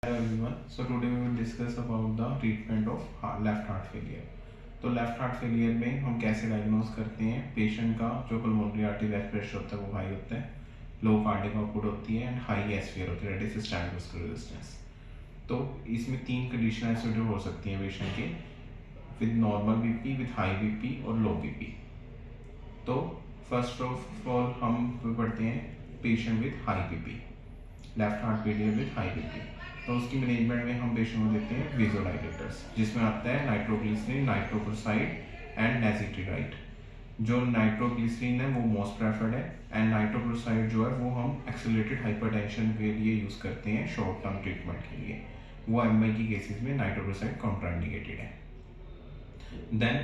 Hello everyone. So today we will discuss about the treatment of left heart failure. तो left heart failure में हम कैसे diagnose करते हैं पेशेंट का जो पल्मोनरी आर्टरी वेस्ट प्रेशर होता है वो हाई होता है, लो कार्डिक आउटपुट होती है एंड हाई एसफीयर होती है, that is stand vascular resistance. तो इसमें तीन कंडीशन एसोसिएटेड हो सकती हैं पेशेंट के, with normal BP, with high BP और लो बीपी। तो फर्स्ट ऑफ ऑल हम पढ़ते हैं patient with high BP, left heart failure with high BP. तो उसकी मैनेजमेंट में हम पेशेंट को देते हैं वेसोडाइलेटर्स, जिसमें आता है नाइट्रोग्लिसरीन, नाइट्रोक्लोसाइड एंड नेजिट्रिडाइट। जो नाइट्रोग्लिसरीन है वो मोस्ट प्रेफर्ड है एंड नाइट्रोक्लोसाइड जो है वो हम एक्सेलरेटेड हाइपरटेंशन के लिए यूज़ करते हैं, शॉर्ट टर्म ट्रीटमेंट के लिए। वो एमआई की केसेस में नाइट्रोक्लोसाइड कॉन्ट्राइंडिकेटेड है। Then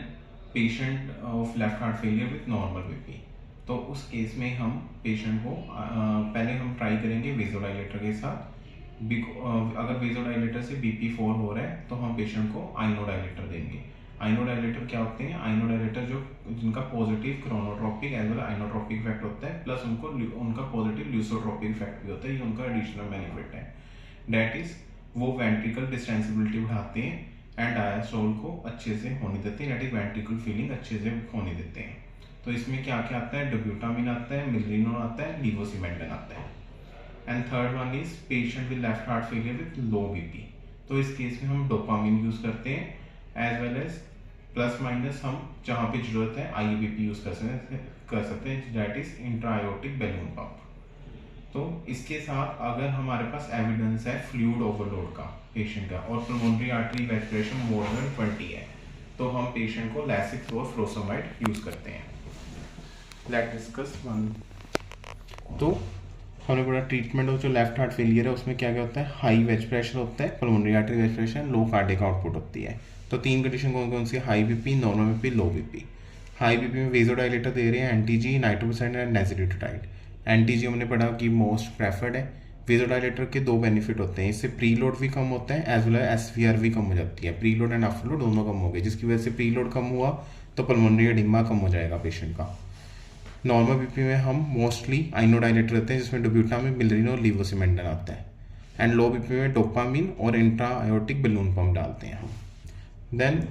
patient of left heart failure with normal BP, तो उस केस में हम पेशेंट को पहले हम ट्राई करेंगे वेसोडाइलेटर के साथ। अगर वेसोडाइलेटर से बीपी 4 हो रहा है तो हम पेशेंट को आइनोडाइलेटर देंगे। आइनोडाइलेटर क्या होते हैं? आइनोडाइलेटर जो जिनका positive chronotropic as well inotropic effect होता है, प्लस उनका पॉजिटिव ल्यूसोट्रोपिक इफेक्ट भी होता है, ये उनका एडिशनल बेनिफिट है। दैट इज वो वेंट्रिकल डिस्टेंसिबिलिटी बढ़ाते हैं एंड डायस्टोल को अच्छे से होने देते हैं, दैट इज वेंट्रिकल फीलिंग अच्छे से होने देते हैं। तो इसमें क्या क्या आता है? डोब्यूटामिन आता है, मिलरिनोन आता है, लीवोसिमेंटन आता है। And third one is patient with left heart failure with low BP. तो इस केस में हम डोपामिन यूज करते हैं as well as plus minus हम जहाँ पे जरूरत है आईयूबीपी यूज कर सकते हैं, दैट इज इंट्रायोटिक बैलून पंप। तो इसके साथ अगर हमारे पास एविडेंस है फ्लूइड ओवरलोड का पेशेंट का और pulmonary artery weight pressure more than 20 है, तो हम पेशेंट को लैसिक्स और फ्लोसोमाइड यूज करते हैं। Let's discuss one. तो हमने पढ़ा ट्रीटमेंट ऑफ जो लेफ्ट हार्ट फेलियर है उसमें क्या क्या होता है? हाई वेज प्रेशर होता है, pulmonary artery wedge pressure, low cardiac output होती है। तो तीन कंडीशन कौन कौन सी? High BP, normal BP, low BP. High BP में वेसोडाइलेटर दे रहे हैं, एंटीजी, नाइट्रोक्लोसाइड एंड नेजिट्रिडाइट। एंटीजी हमने पढ़ा कि मोस्ट प्रेफर्ड है। वेसोडाइलेटर के दो बेनिफिट होते हैं, इससे प्रीलोड भी कम होता है एज वेल एज एसवीआर भी कम हो जाती है, प्रीलोड एंड आफ्टरलोड दोनों कम हो गए, जिसकी वजह से प्रीलोड कम हुआ तो पल्मोनरी एडिमा कम हो जाएगा पेशेंट का। नॉर्मल बीपी में हम मोस्टली आइनोडाइलेटर रहते हैं, जिसमें डोब्यूटामिन, मिलरिन और लीवोसिमेंटन आता है। एंड लो बीपी में डोपामिन और इंट्रायोटिक बैलून पंप डालते हैं हम। देन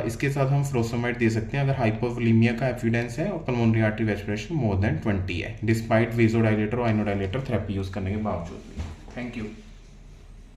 इसके साथ हम फ्लोसोमाइड दे सकते हैं अगर हाइपोवोलीमिया का एविडेंस है और pulmonary artery wedge pressure more than 20 है, डिस्पाइट वेसोडाइलेटर और आइनोडाइलेटर थेरेपी यूज करने के बावजूद भी। Thank you.